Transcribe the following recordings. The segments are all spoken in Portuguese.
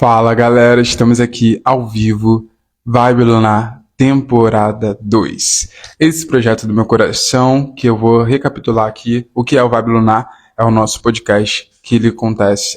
Fala galera, estamos aqui ao vivo, Vibe Lunar, temporada 2. Esse projeto do meu coração, que eu vou recapitular aqui, o que é o Vibe Lunar, é o nosso podcast, que ele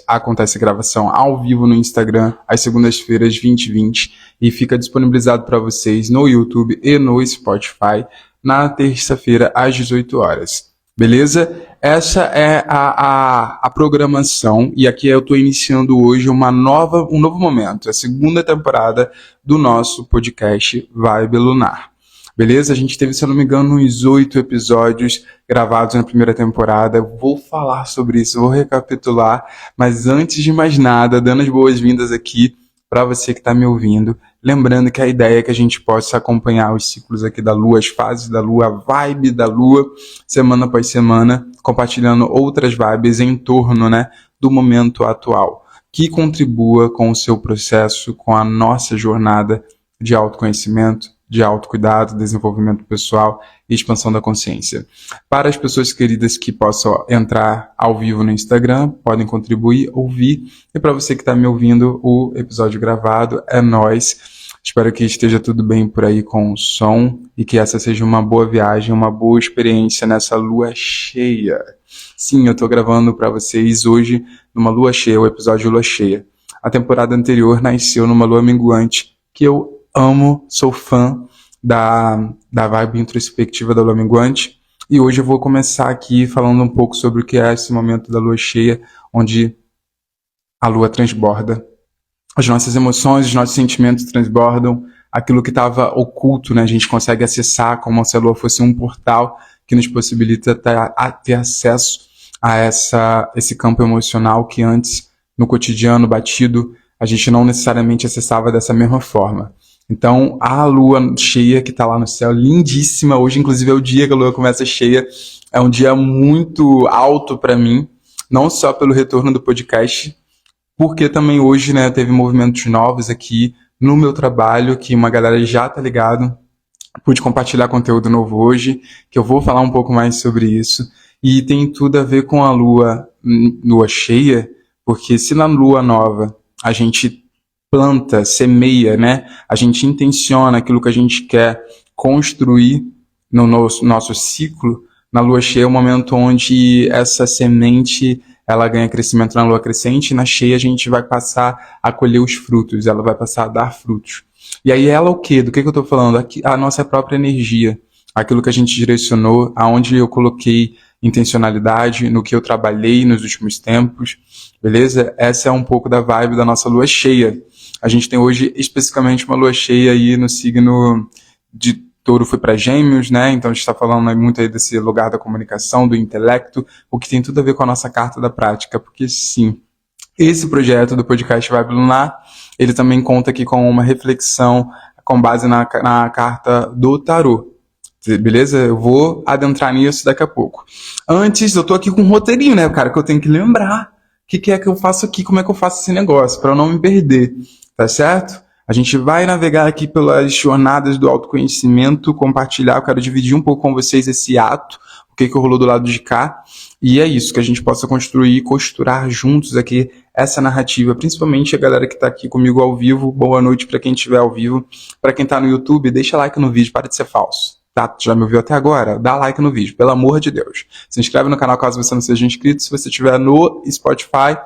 acontece gravação ao vivo no Instagram, às segundas-feiras, 20h20, e fica disponibilizado para vocês no YouTube e no Spotify, na terça-feira, às 18 horas. Beleza? Essa é a programação, e aqui eu estou iniciando hoje um novo momento, a segunda temporada do nosso podcast Vibe Lunar. Beleza? A gente teve, se eu não me engano, uns 8 episódios gravados na primeira temporada. Eu vou falar sobre isso, vou recapitular, mas antes de mais nada, dando as boas-vindas aqui para você que está me ouvindo. Lembrando que a ideia é que a gente possa acompanhar os ciclos aqui da Lua, as fases da Lua, a vibe da Lua, semana após semana, compartilhando outras vibes em torno, do momento atual, que contribua com o seu processo, com a nossa jornada de autoconhecimento, de autocuidado, desenvolvimento pessoal e expansão da consciência. Para as pessoas queridas que possam entrar ao vivo no Instagram, podem contribuir, ouvir. E para você que está me ouvindo, o episódio gravado é nóis. Espero que esteja tudo bem por aí com o som e que essa seja uma boa viagem, uma boa experiência nessa lua cheia. Sim, eu estou gravando para vocês hoje numa lua cheia, o episódio Lua Cheia. A temporada anterior nasceu numa lua minguante, que eu amo, sou fã da vibe introspectiva da lua minguante. E hoje eu vou começar aqui falando um pouco sobre o que é esse momento da lua cheia, onde a lua transborda. As nossas emoções, os nossos sentimentos transbordam, aquilo que estava oculto, a gente consegue acessar como se a lua fosse um portal que nos possibilita ter acesso a esse campo emocional que antes, no cotidiano batido, a gente não necessariamente acessava dessa mesma forma. Então, a lua cheia que está lá no céu, lindíssima, hoje inclusive é o dia que a lua começa cheia, é um dia muito alto para mim, não só pelo retorno do podcast, porque também hoje, teve movimentos novos aqui no meu trabalho, que uma galera já tá ligado. Pude compartilhar conteúdo novo hoje, que eu vou falar um pouco mais sobre isso. E tem tudo a ver com a lua cheia, porque se na lua nova a gente planta, semeia, a gente intenciona aquilo que a gente quer construir no nosso ciclo, na lua cheia é o momento onde essa semente ela ganha crescimento na lua crescente, e na cheia a gente vai passar a colher os frutos, ela vai passar a dar frutos. E aí ela o quê? Do que eu estou falando? Aqui, a nossa própria energia, aquilo que a gente direcionou, aonde eu coloquei intencionalidade, no que eu trabalhei nos últimos tempos, beleza? Essa é um pouco da vibe da nossa lua cheia. A gente tem hoje especificamente uma lua cheia aí no signo de Touro, foi para Gêmeos, Então a gente está falando muito aí desse lugar da comunicação, do intelecto, o que tem tudo a ver com a nossa carta da prática, porque sim, esse projeto do podcast Vibe Lunar, ele também conta aqui com uma reflexão com base na carta do tarô, beleza? Eu vou adentrar nisso daqui a pouco. Antes, eu tô aqui com um roteirinho, cara, que eu tenho que lembrar o que é que eu faço aqui, como é que eu faço esse negócio, para eu não me perder, tá certo? A gente vai navegar aqui pelas jornadas do autoconhecimento, compartilhar, eu quero dividir um pouco com vocês esse ato, o que rolou do lado de cá, e é isso, que a gente possa construir e costurar juntos aqui essa narrativa, principalmente a galera que está aqui comigo ao vivo. Boa noite para quem estiver ao vivo. Para quem está no YouTube, deixa like no vídeo, para de ser falso. Tá? Já me ouviu até agora? Dá like no vídeo, pelo amor de Deus. Se inscreve no canal caso você não seja inscrito. Se você estiver no Spotify,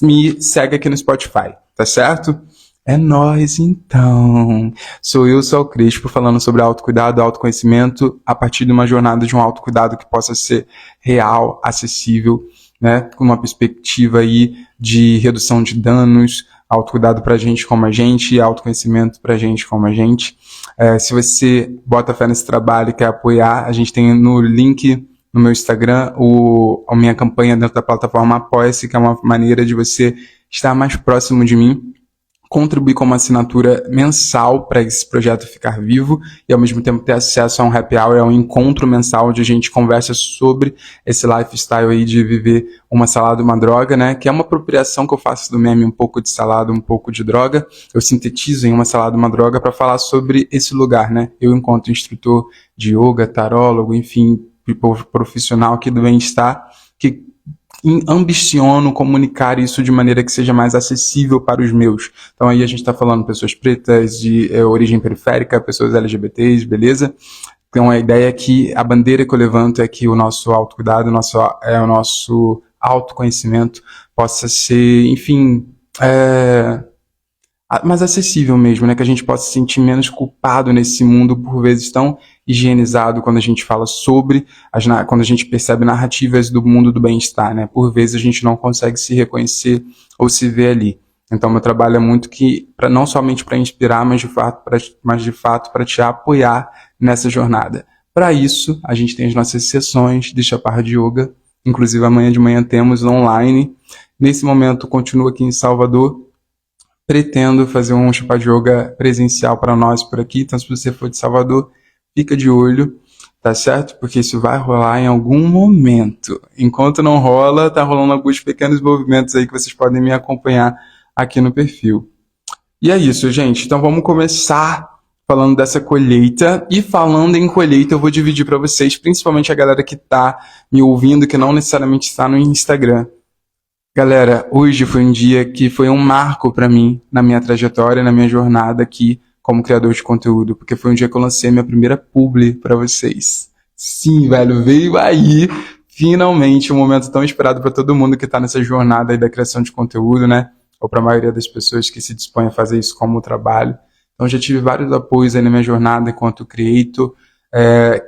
me segue aqui no Spotify, tá certo? É nóis, então. Sou o Crespo, falando sobre autocuidado, autoconhecimento, a partir de uma jornada de um autocuidado que possa ser real, acessível, com uma perspectiva aí de redução de danos, autocuidado pra gente como a gente, autoconhecimento pra gente como a gente. Se você bota fé nesse trabalho e quer apoiar, a gente tem no link no meu Instagram a minha campanha dentro da plataforma Apoia-se, que é uma maneira de você estar mais próximo de mim, contribuir com uma assinatura mensal para esse projeto ficar vivo e ao mesmo tempo ter acesso a um happy hour, a um encontro mensal onde a gente conversa sobre esse lifestyle aí de viver uma salada e uma droga, que é uma apropriação que eu faço do meme, um pouco de salada, um pouco de droga. Eu sintetizo em uma salada e uma droga para falar sobre esse lugar, Eu encontro instrutor de yoga, tarólogo, enfim, profissional aqui do bem-estar, que ambiciono comunicar isso de maneira que seja mais acessível para os meus. Então aí a gente está falando pessoas pretas, de origem periférica, pessoas LGBTs, beleza? Então a ideia é que a bandeira que eu levanto é que o nosso autocuidado, o nosso autoconhecimento possa ser, enfim, mais acessível mesmo, né? Que a gente possa se sentir menos culpado nesse mundo por vezes tão higienizado quando a gente fala sobre, quando a gente percebe narrativas do mundo do bem-estar, né? Por vezes a gente não consegue se reconhecer ou se ver ali. Então meu trabalho é muito que, não somente para inspirar, mas de fato para te apoiar nessa jornada. Para isso, a gente tem as nossas sessões de Chaparra de Yoga, inclusive amanhã de manhã temos online. Nesse momento, continuo aqui em Salvador. Pretendo fazer um Chapar de Yoga presencial para nós por aqui, então se você for de Salvador, fica de olho, tá certo? Porque isso vai rolar em algum momento. Enquanto não rola, tá rolando alguns pequenos movimentos aí que vocês podem me acompanhar aqui no perfil. E é isso, gente. Então vamos começar falando dessa colheita. E falando em colheita, eu vou dividir para vocês, principalmente a galera que tá me ouvindo, que não necessariamente está no Instagram. Galera, hoje foi um dia que foi um marco para mim na minha trajetória, na minha jornada aqui como criador de conteúdo, porque foi um dia que eu lancei minha primeira publi para vocês. Sim, velho, veio aí finalmente um momento tão esperado para todo mundo que tá nessa jornada aí da criação de conteúdo, né? Ou para a maioria das pessoas que se dispõem a fazer isso como trabalho. Então já tive vários apoios aí na minha jornada enquanto creator,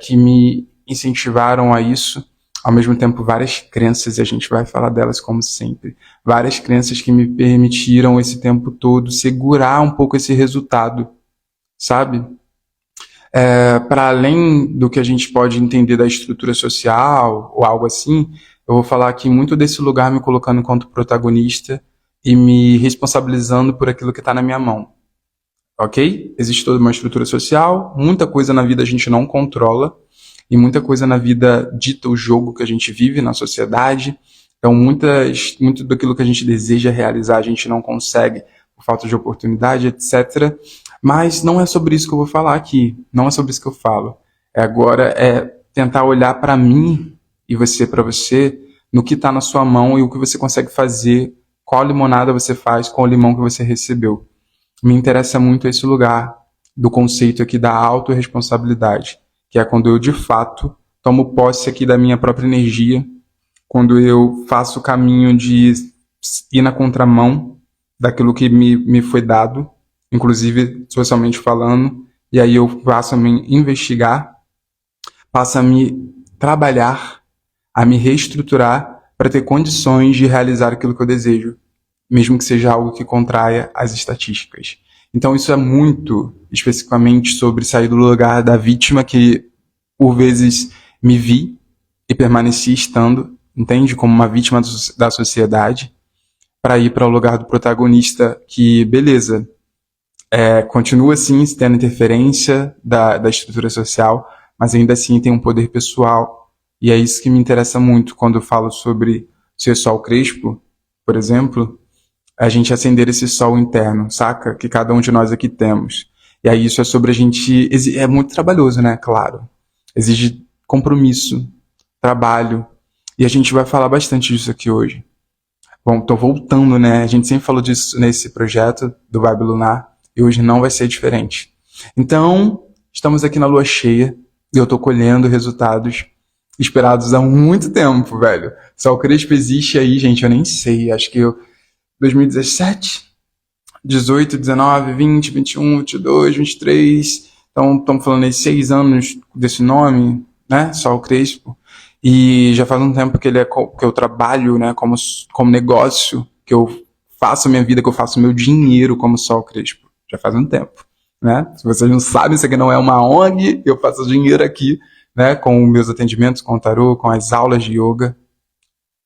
que me incentivaram a isso. Ao mesmo tempo, várias crenças, e a gente vai falar delas como sempre, várias crenças que me permitiram esse tempo todo segurar um pouco esse resultado, sabe? Para além do que a gente pode entender da estrutura social ou algo assim, eu vou falar aqui muito desse lugar me colocando enquanto protagonista e me responsabilizando por aquilo que está na minha mão, ok? Existe toda uma estrutura social, muita coisa na vida a gente não controla, e muita coisa na vida dita o jogo que a gente vive na sociedade. Então, muito daquilo que a gente deseja realizar a gente não consegue por falta de oportunidade, etc. Mas não é sobre isso que eu vou falar aqui. Não é sobre isso que eu falo. Agora é tentar olhar para mim e você para você, no que está na sua mão e o que você consegue fazer, qual limonada você faz com o limão que você recebeu. Me interessa muito esse lugar do conceito aqui da autorresponsabilidade, que é quando eu, de fato, tomo posse aqui da minha própria energia, quando eu faço o caminho de ir na contramão daquilo que me foi dado, inclusive socialmente falando, e aí eu passo a me investigar, passo a me trabalhar, a me reestruturar para ter condições de realizar aquilo que eu desejo, mesmo que seja algo que contraia as estatísticas. Então isso é muito especificamente sobre sair do lugar da vítima que por vezes me vi e permaneci estando, entende? Como uma vítima da sociedade, para ir para o lugar do protagonista que, beleza, continua assim tendo interferência da estrutura social, mas ainda assim tem um poder pessoal. E é isso que me interessa muito quando eu falo sobre ser sol crespo, por exemplo, a gente acender esse sol interno, saca? Que cada um de nós aqui temos. E aí isso é sobre a gente... É muito trabalhoso, né? Claro. Exige compromisso, trabalho. E a gente vai falar bastante disso aqui hoje. Bom, tô voltando, né? A gente sempre falou disso nesse projeto do Vibe Lunar. E hoje não vai ser diferente. Então, estamos aqui na lua cheia. E eu tô colhendo resultados esperados há muito tempo, velho. Sol crespo existe aí, gente, eu nem sei. Acho que 2017, 18, 19, 20, 21, 22, 23. Então, estamos falando aí 6 anos desse nome, né? Sol Crespo. E já faz um tempo que que eu trabalho, né? Como negócio, que eu faço a minha vida, que eu faço o meu dinheiro como Sol Crespo. Já faz um tempo, né? Se vocês não sabem, isso aqui não é uma ONG, eu faço dinheiro aqui, né? Com os meus atendimentos, com o tarô, com as aulas de yoga.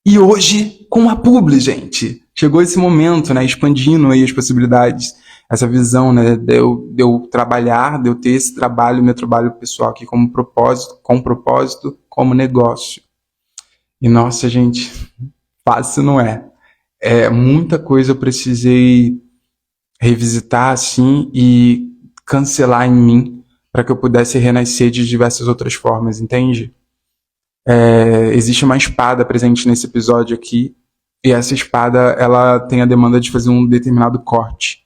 E hoje, com a publi, gente. Chegou esse momento, né? Expandindo aí as possibilidades, essa visão, né? De eu trabalhar, de eu ter esse trabalho, meu trabalho pessoal aqui com propósito, como negócio. E nossa, gente, fácil não é. Muita coisa eu precisei revisitar, assim, e cancelar em mim para que eu pudesse renascer de diversas outras formas, entende? Existe uma espada presente nesse episódio aqui, e essa espada, ela tem a demanda de fazer um determinado corte.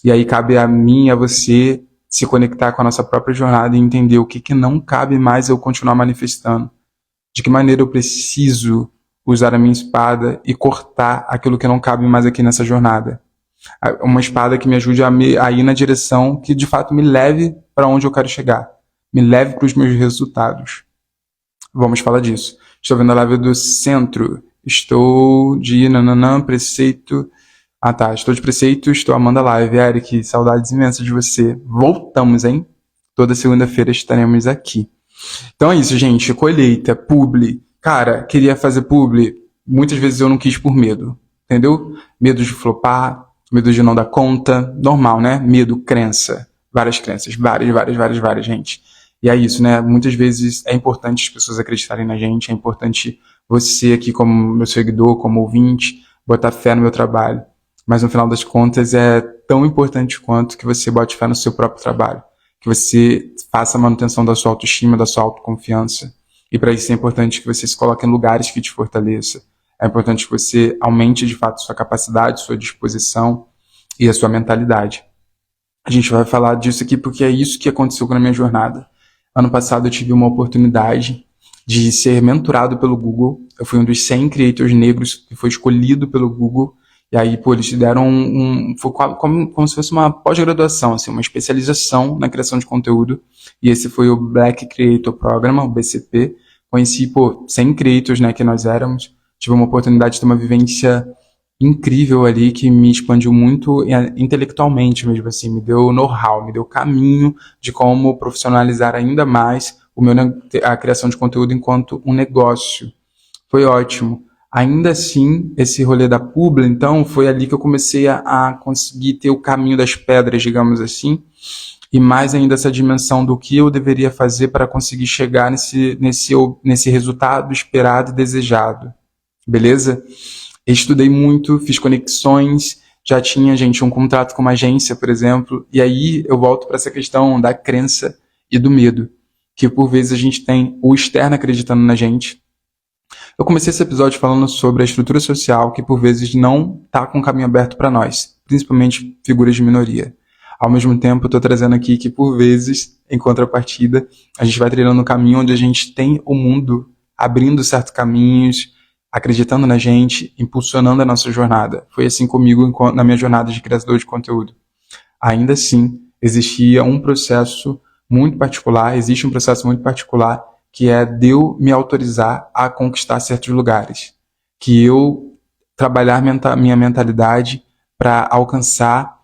E aí cabe a mim e a você se conectar com a nossa própria jornada e entender o que não cabe mais eu continuar manifestando. De que maneira eu preciso usar a minha espada e cortar aquilo que não cabe mais aqui nessa jornada. Uma espada que me ajude a ir na direção que de fato me leve para onde eu quero chegar. Me leve para os meus resultados. Vamos falar disso. Estou vendo a live do centro. Estou de preceito. Ah tá, estou de preceito, estou amando a live. Eric, saudades imensas de você. Voltamos, hein? Toda segunda-feira estaremos aqui. Então é isso, gente. Colheita, publi. Cara, queria fazer publi. Muitas vezes eu não quis por medo. Entendeu? Medo de flopar, medo de não dar conta. Normal, né? Medo, crença. Várias crenças. Várias, gente. E é isso, né? Muitas vezes é importante as pessoas acreditarem na gente. É importante você aqui como meu seguidor, como ouvinte, botar fé no meu trabalho. Mas no final das contas é tão importante quanto que você bote fé no seu próprio trabalho. Que você faça a manutenção da sua autoestima, da sua autoconfiança. E para isso é importante que você se coloque em lugares que te fortaleça. É importante que você aumente de fato sua capacidade, sua disposição e a sua mentalidade. A gente vai falar disso aqui porque é isso que aconteceu na minha jornada. Ano passado eu tive uma oportunidade de ser mentorado pelo Google. Eu fui um dos 100 creators negros que foi escolhido pelo Google. E aí, eles te deram foi como se fosse uma pós-graduação, assim, uma especialização na criação de conteúdo. E esse foi o Black Creator Program, o BCP. Conheci, 100 creators, né, que nós éramos. Tive uma oportunidade de ter uma vivência incrível ali, que me expandiu muito intelectualmente mesmo, assim. Me deu know-how, me deu caminho de como profissionalizar ainda mais a criação de conteúdo enquanto um negócio. Foi ótimo. Ainda assim, esse rolê da publi, então, foi ali que eu comecei a conseguir ter o caminho das pedras, digamos assim, e mais ainda essa dimensão do que eu deveria fazer para conseguir chegar nesse resultado esperado e desejado. Beleza? Estudei muito, fiz conexões, já tinha, gente, um contrato com uma agência, por exemplo, e aí eu volto para essa questão da crença e do medo, que por vezes a gente tem o externo acreditando na gente. Eu comecei esse episódio falando sobre a estrutura social que por vezes não está com o caminho aberto para nós, principalmente figuras de minoria. Ao mesmo tempo, eu estou trazendo aqui que por vezes, em contrapartida, a gente vai trilhando um caminho onde a gente tem o mundo abrindo certos caminhos, acreditando na gente, impulsionando a nossa jornada. Foi assim comigo na minha jornada de criador de conteúdo. Ainda assim, existia um processo muito particular, existe um processo muito particular que é de eu me autorizar a conquistar certos lugares. Que eu trabalhar minha mentalidade para alcançar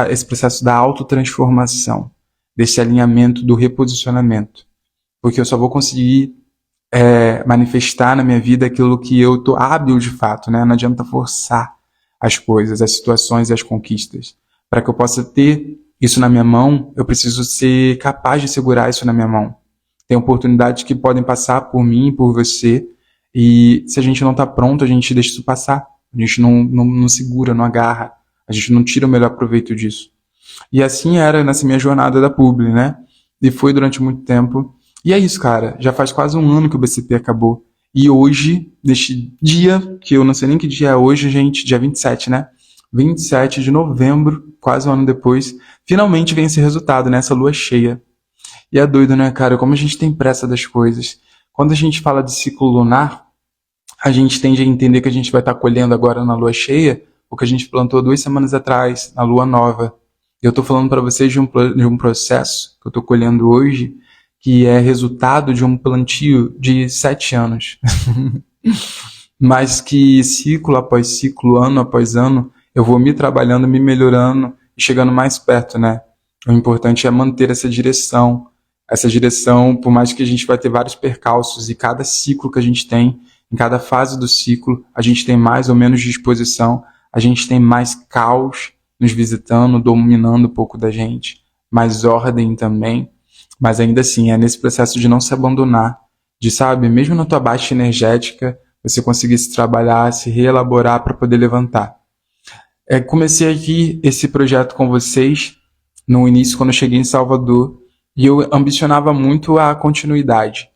esse processo da autotransformação, desse alinhamento do reposicionamento. Porque eu só vou conseguir manifestar na minha vida aquilo que eu tô hábil de fato, né? Não adianta forçar as coisas, as situações e as conquistas. Para que eu possa ter isso na minha mão, eu preciso ser capaz de segurar isso na minha mão. Tem oportunidades que podem passar por mim, por você, e se a gente não está pronto, a gente deixa isso passar. A gente não segura, não agarra. A gente não tira o melhor proveito disso. E assim era nessa minha jornada da publi, né? E foi durante muito tempo. E é isso, cara. Já faz quase um ano que o BCP acabou. E hoje, neste dia, que eu não sei nem que dia é hoje, gente, dia 27, né? 27 de novembro, quase um ano depois, finalmente vem esse resultado, né? Essa lua cheia. E é doido, né, cara? Como a gente tem pressa das coisas. Quando a gente fala de ciclo lunar, a gente tende a entender que a gente vai estar colhendo agora na lua cheia o que a gente plantou 2 semanas atrás, na lua nova. Eu estou falando para vocês de um processo que eu estou colhendo hoje, que é resultado de um plantio de 7 anos. Mas que ciclo após ciclo, ano após ano, eu vou me trabalhando, me melhorando e chegando mais perto, né? O importante é manter essa direção. Essa direção, por mais que a gente vai ter vários percalços, e cada ciclo que a gente tem, em cada fase do ciclo, a gente tem mais ou menos disposição, a gente tem mais caos nos visitando, dominando um pouco da gente, mais ordem também, mas ainda assim, é nesse processo de não se abandonar, de, sabe, mesmo na tua baixa energética, você conseguir se trabalhar, se reelaborar para poder levantar. Comecei aqui esse projeto com vocês, no início, quando eu cheguei em Salvador, e eu ambicionava muito a continuidade.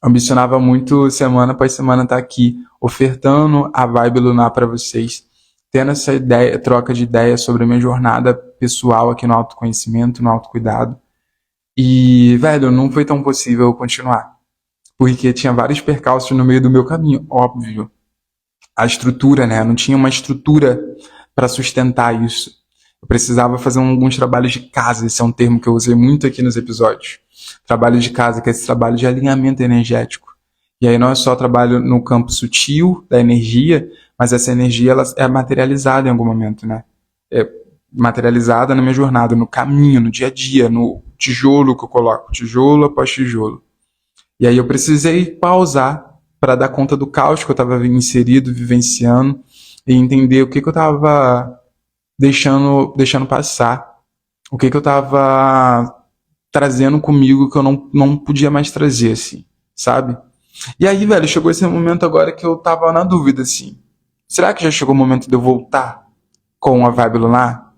ambicionava muito, semana após semana, estar aqui, ofertando a vibe lunar para vocês, tendo essa ideia, troca de ideias sobre a minha jornada pessoal aqui no autoconhecimento, no autocuidado. E, velho, não foi tão possível continuar, porque tinha vários percalços no meio do meu caminho, óbvio. A estrutura, né? Eu não tinha uma estrutura para sustentar isso. Eu precisava fazer alguns trabalhos de casa, esse é um termo que eu usei muito aqui nos episódios. Trabalho de casa, que é esse trabalho de alinhamento energético. E aí não é só trabalho no campo sutil da energia, mas essa energia ela é materializada em algum momento, né? É materializada na minha jornada, no caminho, no dia a dia, no tijolo que eu coloco, tijolo após tijolo. E aí eu precisei pausar para dar conta do caos que eu estava inserido, vivenciando, e entender o que eu estava deixando passar, o que eu estava trazendo comigo que eu não podia mais trazer, assim, sabe? E aí, velho, chegou esse momento agora que eu tava na dúvida, assim. Será que já chegou o momento de eu voltar com a Vibe Lunar?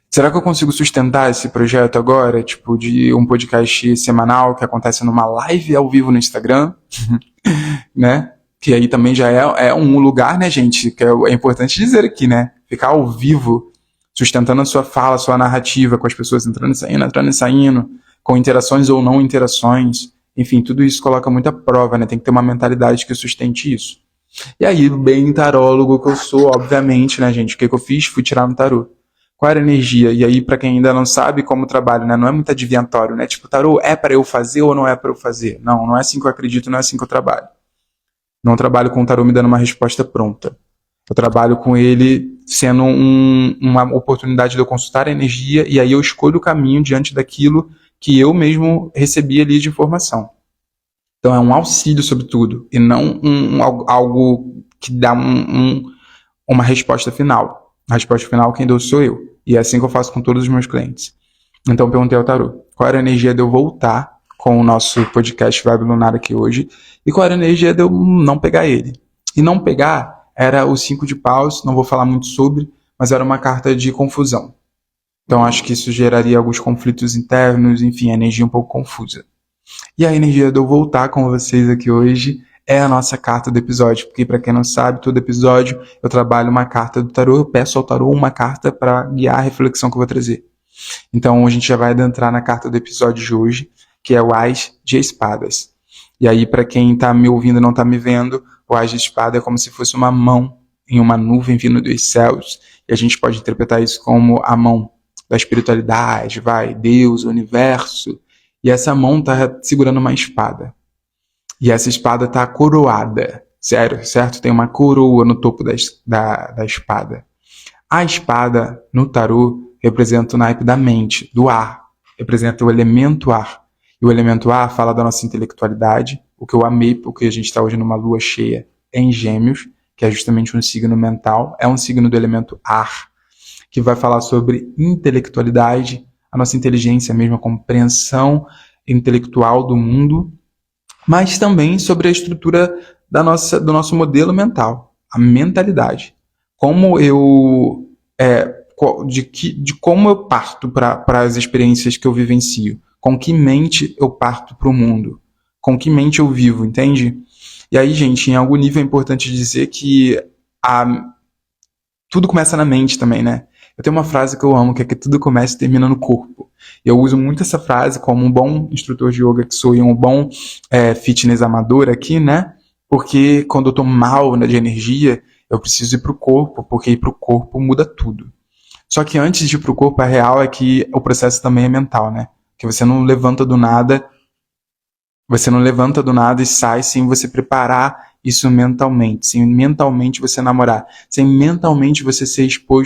Será que eu consigo sustentar esse projeto agora? Tipo, de um podcast semanal que acontece numa live ao vivo no Instagram, né? Que aí também já é um lugar, né, gente? Que é importante dizer aqui, né? Ficar ao vivo, sustentando a sua fala, a sua narrativa, com as pessoas entrando e saindo, com interações ou não interações. Enfim, tudo isso coloca muita prova, né? Tem que ter uma mentalidade que sustente isso. E aí, bem tarólogo que eu sou, obviamente, né, gente? O que eu fiz? Fui tirar no tarô. Qual era a energia? E aí, pra quem ainda não sabe como trabalho, né? Não é muito adivinhatório, né? Tipo, tarô é para eu fazer ou não é para eu fazer? Não, não é assim que eu acredito, não é assim que eu trabalho. Não trabalho com o tarô me dando uma resposta pronta. Eu trabalho com ele sendo uma oportunidade de eu consultar a energia e aí eu escolho o caminho diante daquilo que eu mesmo recebi ali de informação. Então é um auxílio sobre tudo e não algo que dá uma resposta final. A resposta final quem deu sou eu. E é assim que eu faço com todos os meus clientes. Então eu perguntei ao tarô, qual era a energia de eu voltar com o nosso podcast Vibe Lunar aqui hoje e qual era a energia de eu não pegar ele. E não pegar era o 5 de paus, não vou falar muito sobre, mas era uma carta de confusão. Então acho que isso geraria alguns conflitos internos, enfim, a energia um pouco confusa. E a energia de eu voltar com vocês aqui hoje é a nossa carta do episódio, porque para quem não sabe, todo episódio eu trabalho uma carta do tarô, eu peço ao tarô uma carta para guiar a reflexão que eu vou trazer. Então a gente já vai adentrar na carta do episódio de hoje, que é o As de Espadas. E aí, para quem tá me ouvindo e não tá me vendo, o As de Espada é como se fosse uma mão em uma nuvem vindo dos céus, e a gente pode interpretar isso como a mão da espiritualidade, Deus, o universo, e essa mão tá segurando uma espada. E essa espada tá coroada, certo? Tem uma coroa no topo da espada. A espada, no tarô, representa o naipe da mente, do ar. Representa o elemento ar. E o elemento ar fala da nossa intelectualidade, o que eu amei, porque a gente está hoje numa lua cheia em Gêmeos, que é justamente um signo mental, é um signo do elemento ar, que vai falar sobre intelectualidade, a nossa inteligência mesmo, a compreensão intelectual do mundo, mas também sobre a estrutura do nosso modelo mental, a mentalidade. Como eu de como eu parto para as experiências que eu vivencio, com que mente eu parto para o mundo, com que mente eu vivo, entende? E aí, gente, em algum nível é importante dizer que tudo começa na mente também, né? Eu tenho uma frase que eu amo, que é que tudo começa e termina no corpo. Eu uso muito essa frase como um bom instrutor de yoga que sou e um bom fitness amador aqui, né? Porque quando eu tô mal, né, de energia, eu preciso ir pro corpo, porque ir pro corpo muda tudo. Só que antes de ir pro corpo, a real é que o processo também é mental, né? Que você não levanta do nada e sai sem você preparar isso mentalmente, sem mentalmente você namorar, sem mentalmente você se expor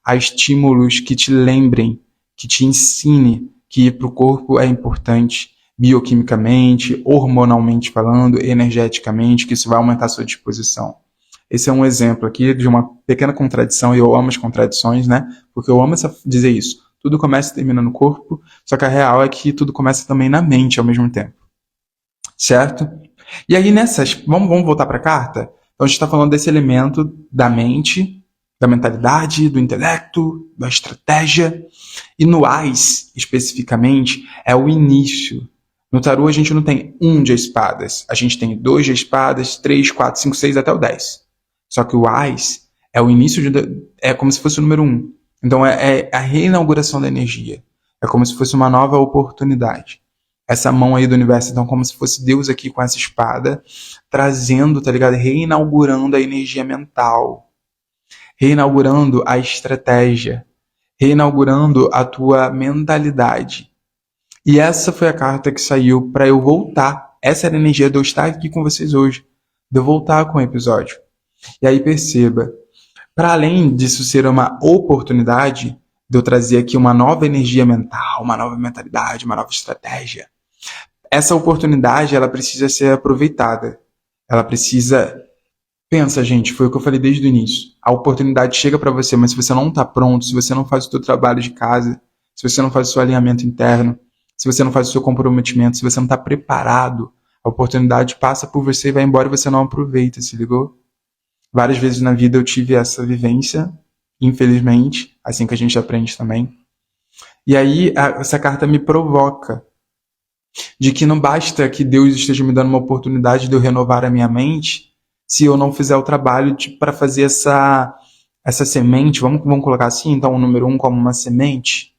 a estímulos que te lembrem, que te ensine que ir pro corpo é importante, bioquimicamente, hormonalmente falando, energeticamente, que isso vai aumentar a sua disposição. Esse é um exemplo aqui de uma pequena contradição, e eu amo as contradições, né? Porque eu amo dizer isso. Tudo começa e termina no corpo, só que a real é que tudo começa também na mente ao mesmo tempo. Certo? E aí vamos voltar para a carta? Então a gente está falando desse elemento da mente, da mentalidade, do intelecto, da estratégia. E no AIS, especificamente, é o início No tarô a gente não tem um de espadas, a gente tem 2 de espadas, 3, 4, 5, 6 até o 10. Só que o Ás é o início é como se fosse o número 1. Então é a reinauguração da energia. É como se fosse uma nova oportunidade. Essa mão aí do universo, então, como se fosse Deus aqui com essa espada, trazendo, tá ligado? Reinaugurando a energia mental, reinaugurando a estratégia, reinaugurando a tua mentalidade. E essa foi a carta que saiu para eu voltar. Essa era a energia de eu estar aqui com vocês hoje, de eu voltar com o episódio. E aí perceba, para além disso ser uma oportunidade de eu trazer aqui uma nova energia mental, uma nova mentalidade, uma nova estratégia, essa oportunidade ela precisa ser aproveitada. Ela precisa... Pensa, gente, foi o que eu falei desde o início. A oportunidade chega para você, mas se você não está pronto, se você não faz o seu trabalho de casa, se você não faz o seu alinhamento interno, se você não faz o seu comprometimento, se você não está preparado, a oportunidade passa por você e vai embora e você não aproveita, se ligou? Várias vezes na vida eu tive essa vivência, infelizmente, assim que a gente aprende também. E aí essa carta me provoca de que não basta que Deus esteja me dando uma oportunidade de eu renovar a minha mente se eu não fizer o trabalho para fazer essa semente, vamos colocar assim, então o número 1 como uma semente,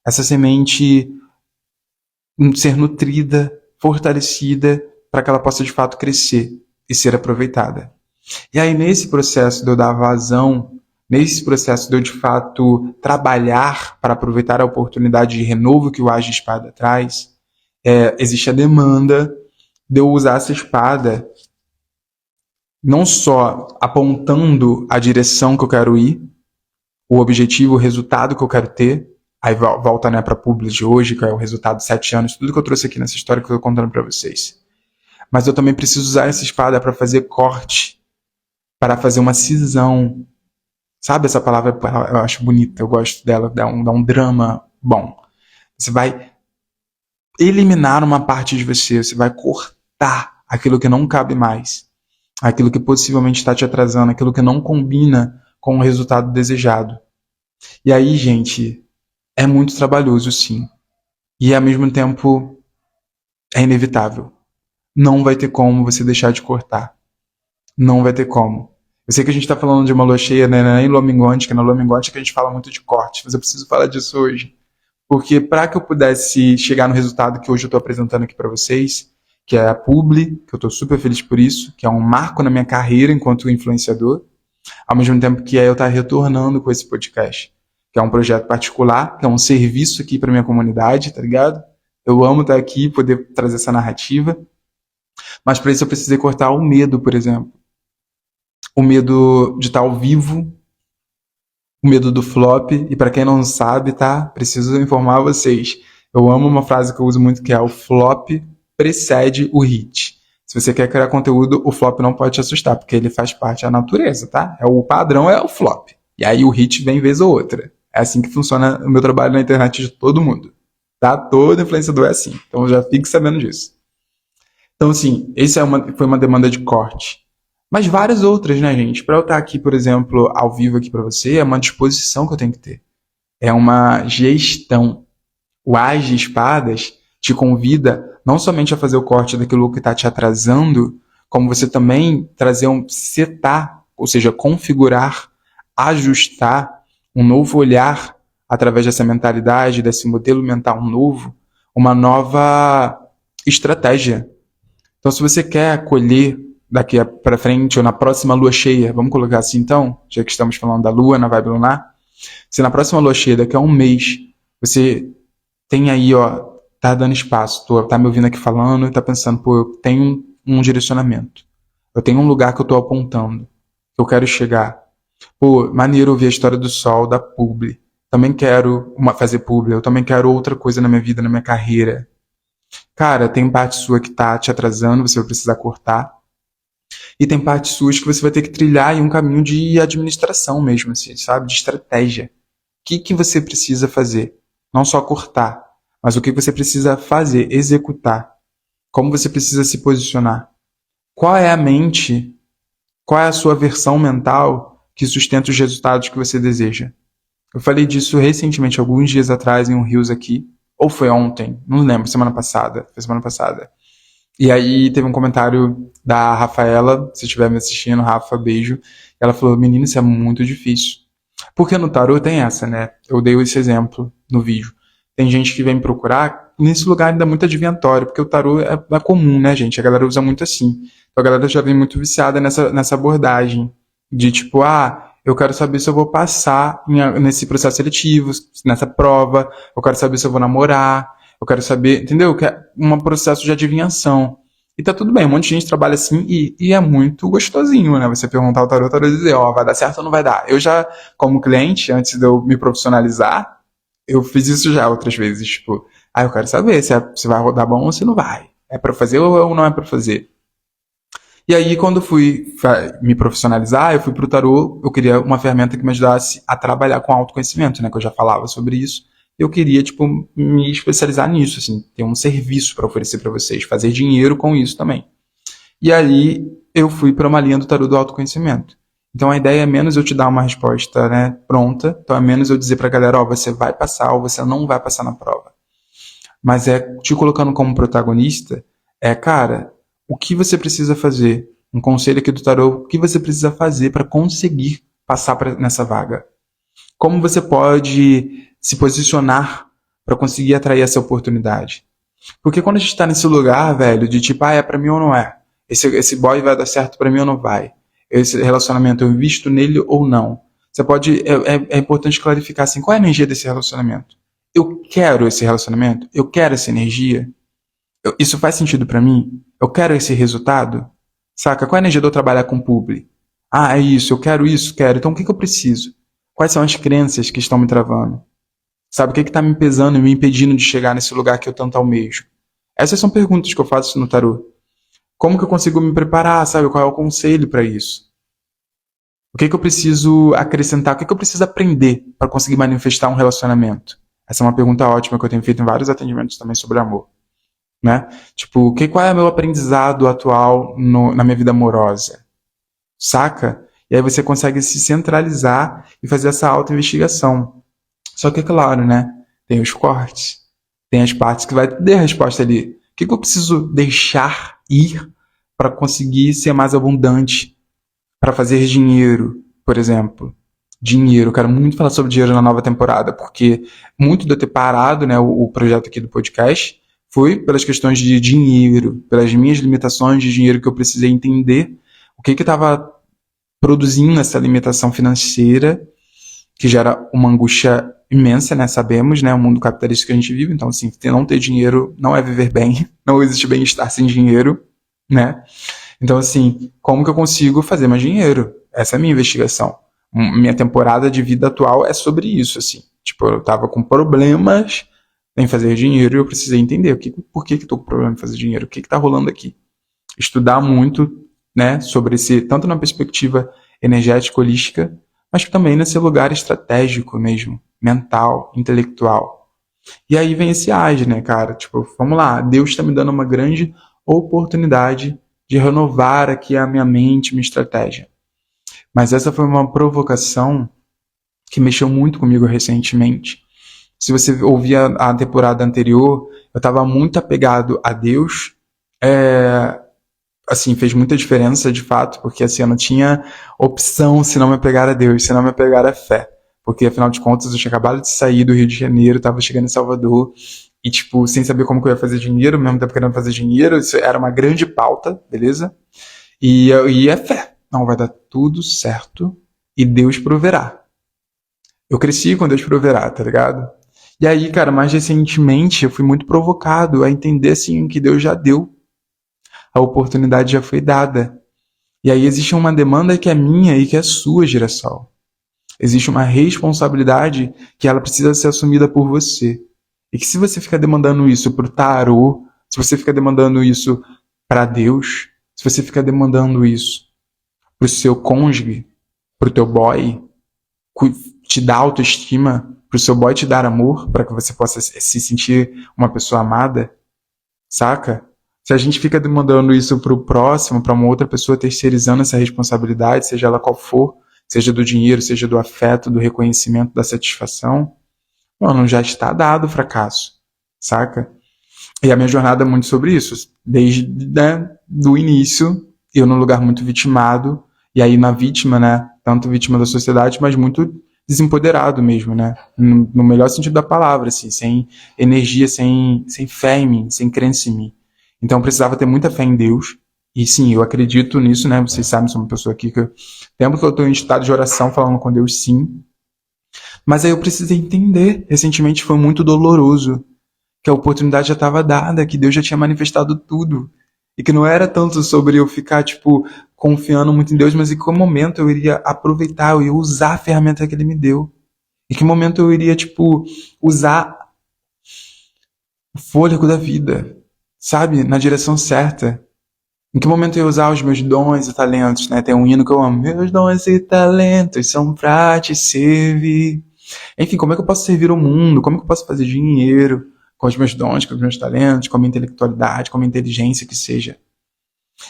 essa semente ser nutrida, fortalecida, para que ela possa de fato crescer e ser aproveitada. E aí nesse processo de eu dar vazão, nesse processo de eu de fato trabalhar para aproveitar a oportunidade de renovo que o As de Espada traz, existe a demanda de eu usar essa espada não só apontando a direção que eu quero ir, o objetivo, o resultado que eu quero ter, aí volta, né, para a Publi de hoje, que é o resultado de 7 anos, tudo que eu trouxe aqui nessa história que eu estou contando para vocês. Mas eu também preciso usar essa espada para fazer corte, para fazer uma cisão. Sabe essa palavra? Eu acho bonita, eu gosto dela, dá um drama bom. Você vai eliminar uma parte de você, você vai cortar aquilo que não cabe mais, aquilo que possivelmente está te atrasando, aquilo que não combina com o resultado desejado. E aí, gente, é muito trabalhoso, sim. E ao mesmo tempo é inevitável. Não vai ter como você deixar de cortar. Não vai ter como. Eu sei que a gente está falando de uma lua cheia, né? Nem lua minguante, que na lua minguante é que a gente fala muito de corte, mas eu preciso falar disso hoje. Porque para que eu pudesse chegar no resultado que hoje eu estou apresentando aqui para vocês, que é a Publi, que eu estou super feliz por isso, que é um marco na minha carreira enquanto influenciador, ao mesmo tempo que é eu estar retornando com esse podcast, que é um projeto particular, que é um serviço aqui para minha comunidade, tá ligado? Eu amo estar aqui, poder trazer essa narrativa, mas para isso eu precisei cortar o medo, por exemplo. O medo de estar ao vivo, o medo do flop, e para quem não sabe, tá? Preciso informar vocês. Eu amo uma frase que eu uso muito, que é o flop precede o hit. Se você quer criar conteúdo, o flop não pode te assustar, porque ele faz parte da natureza, tá? O padrão é o flop. E aí o hit vem vez ou outra. É assim que funciona o meu trabalho na internet de todo mundo. Tá? Todo influenciador é assim. Então já fique sabendo disso. Então, assim, esse foi uma demanda de corte. Mas várias outras, né, gente? Para eu estar aqui, por exemplo, ao vivo aqui para você, é uma disposição que eu tenho que ter. É uma gestão. O As de Espadas te convida não somente a fazer o corte daquilo que está te atrasando, como você também trazer setar, ou seja, configurar, ajustar um novo olhar através dessa mentalidade, desse modelo mental novo, uma nova estratégia. Então, se você quer colher daqui para frente ou na próxima lua cheia, vamos colocar assim então, já que estamos falando da lua, na vibe lunar, se na próxima lua cheia, daqui a um mês, você tem aí, ó, tá dando espaço, tá me ouvindo aqui falando e tá pensando, pô, eu tenho um direcionamento, eu tenho um lugar que eu tô apontando, que eu quero chegar. Pô, maneiro ouvir a história do sol, da Publi. Também quero fazer Publi, eu também quero outra coisa na minha vida, na minha carreira. Cara, tem parte sua que tá te atrasando, você vai precisar cortar. E tem partes suas que você vai ter que trilhar em um caminho de administração mesmo, assim, sabe? De estratégia. O que você precisa fazer? Não só cortar, mas o que você precisa fazer, executar. Como você precisa se posicionar. Qual é a mente, qual é a sua versão mental que sustenta os resultados que você deseja? Eu falei disso recentemente, alguns dias atrás, em um Reels aqui. ou foi ontem, não lembro, semana passada, foi semana passada. E aí teve um comentário da Rafaela, se estiver me assistindo, Rafa, beijo. Ela falou, menino, isso é muito difícil. Porque no tarô tem essa, né? Eu dei esse exemplo no vídeo. Tem gente que vem me procurar, nesse lugar ainda é muito adivinhatório, porque o tarô é comum, né, gente? A galera usa muito assim. Então a galera já vem muito viciada nessa abordagem. De tipo, eu quero saber se eu vou passar nesse processo seletivo, nessa prova, eu quero saber se eu vou namorar, eu quero saber, entendeu? Que é um processo de adivinhação. E tá tudo bem, um monte de gente trabalha assim e é muito gostosinho, né? Você perguntar ao tarô dizer, vai dar certo ou não vai dar. Eu já, como cliente, antes de eu me profissionalizar, eu fiz isso já outras vezes, tipo, eu quero saber se vai rodar bom ou se não vai. É pra fazer ou não é pra fazer? E aí, quando eu fui me profissionalizar, eu fui pro tarô, eu queria uma ferramenta que me ajudasse a trabalhar com autoconhecimento, né? Que eu já falava sobre isso. Eu queria, tipo, me especializar nisso, assim, ter um serviço para oferecer para vocês, fazer dinheiro com isso também. E aí, eu fui para uma linha do tarô do autoconhecimento. Então, a ideia é menos eu te dar uma resposta, né, pronta, então é menos eu dizer pra galera, você vai passar ou você não vai passar na prova. Mas é te colocando como protagonista, cara, o que você precisa fazer? Um conselho aqui do tarô, o que você precisa fazer para conseguir passar nessa vaga? Como você pode se posicionar para conseguir atrair essa oportunidade? Porque quando a gente tá nesse lugar, velho, de tipo, é pra mim ou não é? Esse boy vai dar certo pra mim ou não vai? Esse relacionamento, eu invisto nele ou não? Você pode, é importante clarificar assim, qual é a energia desse relacionamento? Eu quero esse relacionamento? Eu quero essa energia? Isso faz sentido pra mim? Eu quero esse resultado? Saca? Qual é a energia de eu trabalhar com publi? É isso, eu quero isso, quero. Então o que eu preciso? Quais são as crenças que estão me travando? Sabe, o que está me pesando e me impedindo de chegar nesse lugar que eu tanto almejo? Essas são perguntas que eu faço no tarô. Como que eu consigo me preparar, sabe? Qual é o conselho para isso? O que eu preciso acrescentar? O que eu preciso aprender para conseguir manifestar um relacionamento? Essa é uma pergunta ótima que eu tenho feito em vários atendimentos também sobre amor. Né? Tipo, qual é o meu aprendizado atual na minha vida amorosa? Saca? E aí você consegue se centralizar e fazer essa auto-investigação. Só que, é claro, né? Tem os cortes. Tem as partes que vai ter a resposta ali. O que eu preciso deixar ir para conseguir ser mais abundante? Para fazer dinheiro, por exemplo. Dinheiro. Eu quero muito falar sobre dinheiro na nova temporada, porque muito de eu ter parado, né, o projeto aqui do podcast foi pelas questões de dinheiro, pelas minhas limitações de dinheiro que eu precisei entender o que estava produzindo essa limitação financeira, que gera uma angústia imensa, né? Sabemos, né? O mundo capitalista que a gente vive. Então, assim, não ter dinheiro não é viver bem. Não existe bem-estar sem dinheiro, né? Então, assim, como que eu consigo fazer mais dinheiro? Essa é a minha investigação. Minha temporada de vida atual é sobre isso, assim. Tipo, eu tava com problemas em fazer dinheiro e eu precisei entender por que eu tô com problema em fazer dinheiro, o que tá rolando aqui. Estudar muito, né? Sobre tanto na perspectiva energética, holística, mas também nesse lugar estratégico mesmo, mental, intelectual. E aí vem esse né, cara? Tipo, vamos lá, Deus está me dando uma grande oportunidade de renovar aqui a minha mente, minha estratégia. Mas essa foi uma provocação que mexeu muito comigo recentemente. Se você ouvir a temporada anterior, eu estava muito apegado a Deus. Assim, fez muita diferença, de fato, porque assim, eu não tinha opção se não me apegar a Deus, se não me apegar à fé. Porque, afinal de contas, eu tinha acabado de sair do Rio de Janeiro, tava chegando em Salvador, e, tipo, sem saber como que eu ia fazer dinheiro, ao mesmo tempo querendo fazer dinheiro, isso era uma grande pauta, beleza? E é fé. Não, vai dar tudo certo, e Deus proverá. Eu cresci com Deus proverá, tá ligado? E aí, cara, mais recentemente, eu fui muito provocado a entender, assim, que Deus já deu. A oportunidade já foi dada. E aí existe uma demanda que é minha e que é sua, Girassol. Existe uma responsabilidade que ela precisa ser assumida por você. E que se você ficar demandando isso pro tarô, se você ficar demandando isso para Deus, se você ficar demandando isso pro seu cônjuge, pro teu boy, te dar autoestima, pro seu boy te dar amor, para que você possa se sentir uma pessoa amada, saca? Se a gente fica demandando isso pro próximo, para uma outra pessoa, terceirizando essa responsabilidade, seja ela qual for, seja do dinheiro, seja do afeto, do reconhecimento, da satisfação, mano, já está dado o fracasso. saca? E a minha jornada é muito sobre isso. Desde, né, do início, eu num lugar muito vitimado, e aí na vítima, né, tanto vítima da sociedade, mas muito desempoderado mesmo, né, no melhor sentido da palavra, assim, sem energia, sem fé em mim, sem crença em mim. Então eu precisava ter muita fé em Deus, e sim, eu acredito nisso, né, vocês sabem, sou uma pessoa aqui que o tempo que eu estou em estado de oração falando com Deus, sim, mas aí eu precisei entender, recentemente foi muito doloroso, que a oportunidade já estava dada, que Deus já tinha manifestado tudo. E que não era tanto sobre eu ficar, tipo, confiando muito em Deus, mas em que momento eu iria aproveitar, eu ia usar a ferramenta que Ele me deu. Em que momento eu iria, tipo, usar o fôlego da vida, sabe? Na direção certa. Em que momento eu ia usar os meus dons e talentos, né? Tem um hino que eu amo. Meus dons e talentos são pra te servir. Enfim, como é que eu posso servir o mundo? Como é que eu posso fazer dinheiro com os meus dons, com os meus talentos, com a minha intelectualidade, com a minha inteligência, que seja?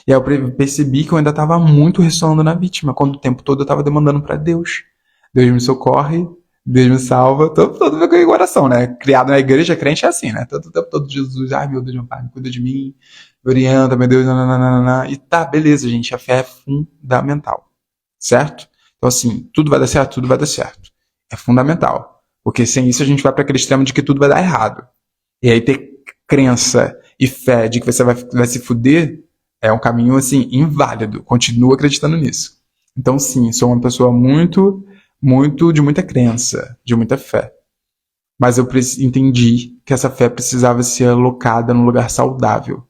E aí eu percebi que eu ainda estava muito ressonando na vítima, quando o tempo todo eu estava demandando para Deus. Deus me socorre, Deus me salva, todo meu coração, né? Criado na igreja, crente é assim, né? Todo o tempo todo Jesus, ai meu Deus, meu Pai, cuida de mim, me orienta, meu Deus, nananana. E tá, beleza, gente, a fé é fundamental, certo? Então assim, tudo vai dar certo, tudo vai dar certo. É fundamental. Porque sem isso a gente vai para aquele extremo de que tudo vai dar errado. E aí ter crença e fé de que você vai se fuder é um caminho, assim, inválido. Continuo acreditando nisso. Então, sim, sou uma pessoa de muita crença, de muita fé. Mas eu entendi que essa fé precisava ser alocada num lugar saudável.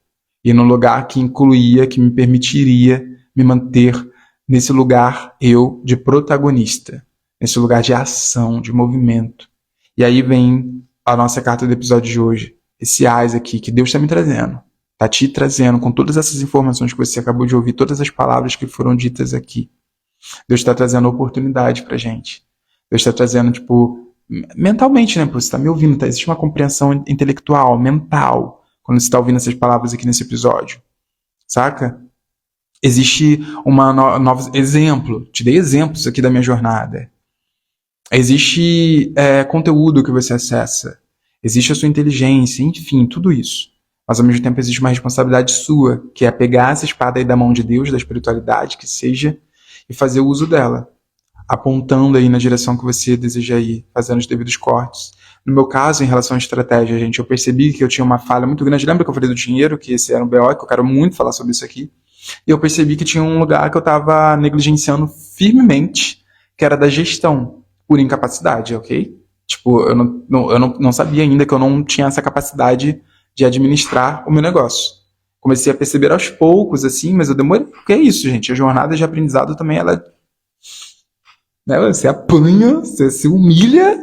E num lugar que incluía, que me permitiria me manter nesse lugar, eu, de protagonista. Nesse lugar de ação, de movimento. E aí vem a nossa carta do episódio de hoje. Esse AIS aqui, que Deus está me trazendo. Está te trazendo, com todas essas informações que você acabou de ouvir, todas as palavras que foram ditas aqui. Deus está trazendo oportunidade pra gente. Deus está trazendo, tipo, mentalmente, né? Você está me ouvindo, tá? Existe uma compreensão intelectual, mental, quando você está ouvindo essas palavras aqui nesse episódio. Saca? Existe uma nova exemplo. Te dei exemplos aqui da minha jornada. Existe conteúdo que você acessa. Existe a sua inteligência, enfim, tudo isso. Mas ao mesmo tempo existe uma responsabilidade sua, que é pegar essa espada aí da mão de Deus, da espiritualidade, que seja, e fazer o uso dela, apontando aí na direção que você deseja ir, fazendo os devidos cortes. No meu caso, em relação à estratégia, gente, eu percebi que eu tinha uma falha muito grande. Lembra que eu falei do dinheiro, que esse era um BO, que eu quero muito falar sobre isso aqui? E eu percebi que tinha um lugar que eu estava negligenciando firmemente, que era da gestão, por incapacidade, ok? Tipo, eu não sabia ainda que eu não tinha essa capacidade de administrar o meu negócio. Comecei a perceber aos poucos, assim, mas eu demorei. Porque é isso, gente. A jornada de aprendizado também, ela... Né, você apanha, você se humilha,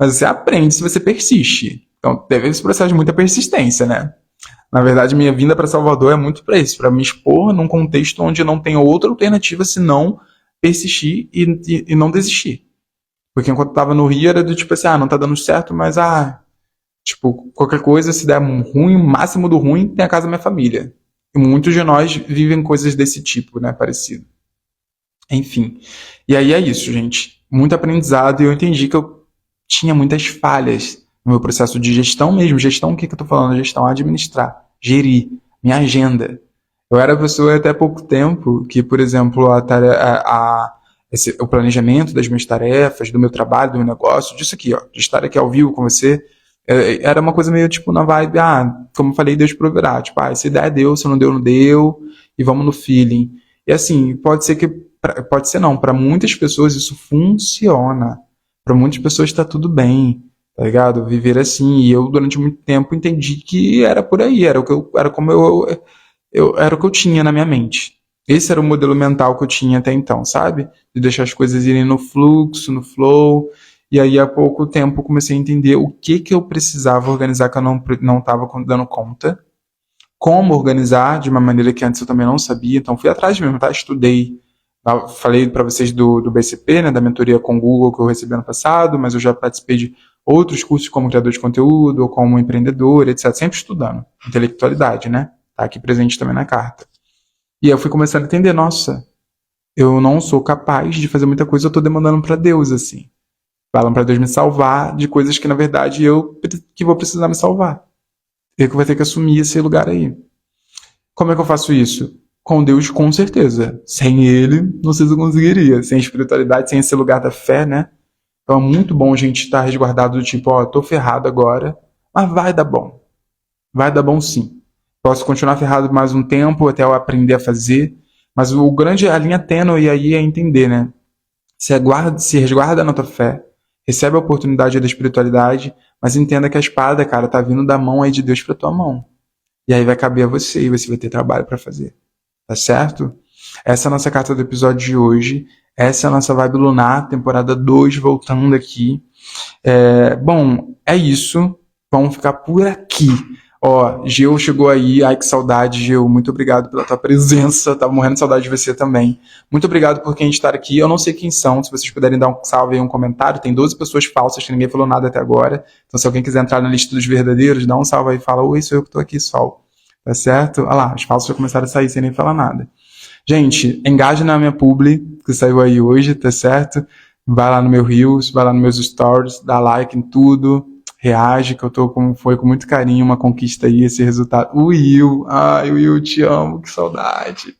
mas você aprende se você persiste. Então, teve esse processo de muita persistência, né? Na verdade, minha vinda para Salvador é muito para isso, para me expor num contexto onde não tem outra alternativa senão persistir e não desistir. Porque enquanto eu tava no Rio era do tipo assim, não tá dando certo, mas tipo, qualquer coisa, se der ruim, o máximo do ruim, tem a casa da minha família. E muitos de nós vivem coisas desse tipo, né, parecido. Enfim. E aí é isso, gente. Muito aprendizado e eu entendi que eu tinha muitas falhas no meu processo de gestão mesmo. Gestão, o que eu tô falando? Gestão, administrar, gerir, minha agenda. Eu era pessoa até pouco tempo que, por exemplo, o planejamento das minhas tarefas, do meu trabalho, do meu negócio, disso aqui, ó, de estar aqui ao vivo com você, era uma coisa meio tipo na vibe, como eu falei, Deus proverá. Tipo, se der, deu, se não deu, não deu, e vamos no feeling. E assim, pode ser não, para muitas pessoas isso funciona. Para muitas pessoas está tudo bem, tá ligado? Viver assim. E eu, durante muito tempo, entendi que era por aí, era como era o que eu tinha na minha mente. Esse era o modelo mental que eu tinha até então, sabe? De deixar as coisas irem no fluxo, no flow. E aí, há pouco tempo, comecei a entender o que eu precisava organizar que eu não estava dando conta. Como organizar de uma maneira que antes eu também não sabia. Então, fui atrás mesmo, tá? Estudei. Falei para vocês do BCP, né? Da mentoria com o Google que eu recebi ano passado, mas eu já participei de outros cursos como criador de conteúdo, ou como empreendedor, etc. Sempre estudando. Intelectualidade, né? Tá aqui presente também na carta. E aí eu fui começando a entender, nossa, eu não sou capaz de fazer muita coisa, eu tô demandando para Deus, assim. Falam para Deus me salvar de coisas que, na verdade, eu que vou precisar me salvar. Eu que vou ter que assumir esse lugar aí. Como é que eu faço isso? Com Deus, com certeza. Sem Ele, não sei se eu conseguiria. Sem espiritualidade, sem esse lugar da fé, né? Então é muito bom a gente estar resguardado do tipo, ó, tô ferrado agora, mas vai dar bom. Vai dar bom sim. Posso continuar ferrado mais um tempo até eu aprender a fazer, mas a linha tênue aí é entender, né? Se resguarda na tua fé, recebe a oportunidade da espiritualidade, mas entenda que a espada, cara, tá vindo da mão aí de Deus pra tua mão. E aí vai caber a você e você vai ter trabalho pra fazer. Tá certo? Essa é a nossa carta do episódio de hoje. Essa é a nossa vibe lunar, temporada 2, voltando aqui. Bom, é isso. Vamos ficar por aqui. Ó, Geu chegou aí. Ai, que saudade, Geu. Muito obrigado pela tua presença. Tava morrendo de saudade de você também. Muito obrigado por quem estar aqui. Eu não sei quem são. Se vocês puderem dar um salve aí, um comentário. Tem 12 pessoas falsas que ninguém falou nada até agora. Então, se alguém quiser entrar na lista dos verdadeiros, dá um salve aí e fala: oi, sou eu que tô aqui, Sol. Tá certo? Olha lá, os falsos já começaram a sair sem nem falar nada. Gente, engaje na minha publi, que saiu aí hoje, tá certo? Vai lá no meu Reels, vai lá nos meus stories, dá like em tudo, reage, que eu tô foi com muito carinho uma conquista aí, esse resultado. O Will, ai, Will, te amo, que saudade.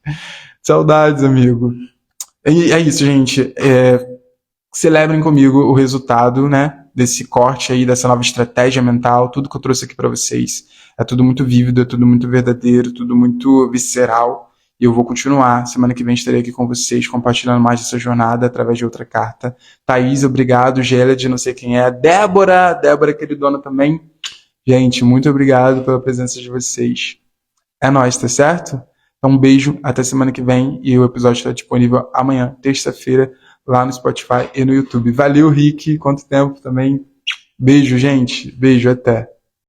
Saudades, amigo. E é isso, gente. Celebrem comigo o resultado, né, desse corte aí, dessa nova estratégia mental, tudo que eu trouxe aqui pra vocês. É tudo muito vívido, é tudo muito verdadeiro, tudo muito visceral. E eu vou continuar. Semana que vem estarei aqui com vocês, compartilhando mais dessa jornada através de outra carta. Thaís, obrigado. Gélia, de não sei quem é. Débora, queridona também. Gente, muito obrigado pela presença de vocês. É nóis, tá certo? Então, um beijo, até semana que vem. E o episódio está disponível amanhã, terça-feira, lá no Spotify e no YouTube. Valeu, Rick. Quanto tempo também. Beijo, gente. Beijo, até.